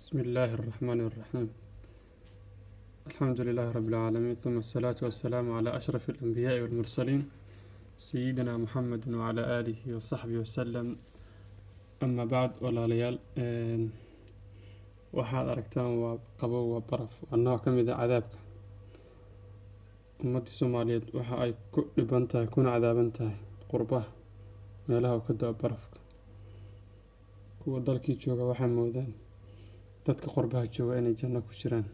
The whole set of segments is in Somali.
بسم الله الرحمن الرحيم. الحمد لله رب العالمين، ثم الصلاة والسلام على أشرف الأنبياء والمرسلين سيدنا محمد وعلى آله وصحبه وسلم. أما بعد، ولا ليال waxaad aragtaan waa qabow, waa baraf, waa nooc ka mid ah cadaabka. ummadda Soomaaliyeed waxa ay ku dhiban tahay kuna cadaaban tahay qurbaha meelaha uu ka da'o barafka. kuwa dalkii jooga waxay moodaan dadka qurbaha jooga inay janno ku jiraan.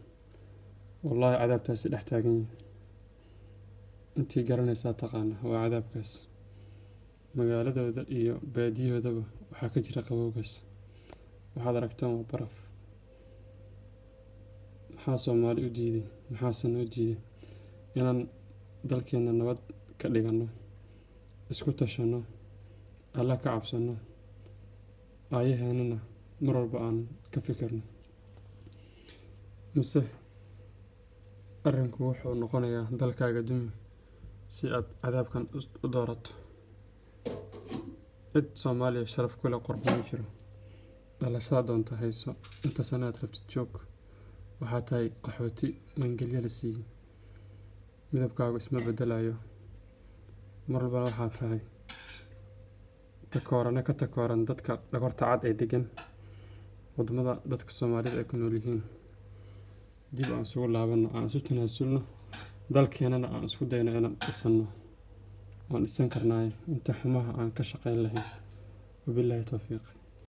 wallaahi cadaabtaasi dhex taagan yihiin. intii garanaysaa taqaana waa cadaabkaas. magaaladooda iyo baadiyahoodaba waxaa ka jira qabowgaas. waxaad aragtaan waa baraf. maxaa Soomaali u diiday, maxaase noo diiday inaan dalkeena nabad ka dhigano, isku tashano, alla ka cabsano, aayaheenana mar walba aan ka fikirno. mise arrinku wuxuu noqonayaa dalkaaga dumi si aad cadaabkan u doorato. cid Soomaaliya sharaf ku leh qurbo ma jiro. dhalashadaa doonta hayso, inta sanaad rabtid joog. waxaa tahay qaxooti mangelyo la siiyey. midabkaagu isma bedelayo. mar walbana waxaa tahay ka takooran dadka dhagorta cad ee degan wadamada dadka Soomaalida ay ku nool yihiin. dib aan isugu laabano, aan isu tanaasulno, dalkeenana aan isku dayno inaan dhisano. waan dhisan karnaa inta xumaha aan ka shaqayn lahayn. wabilaahi tawfiiq.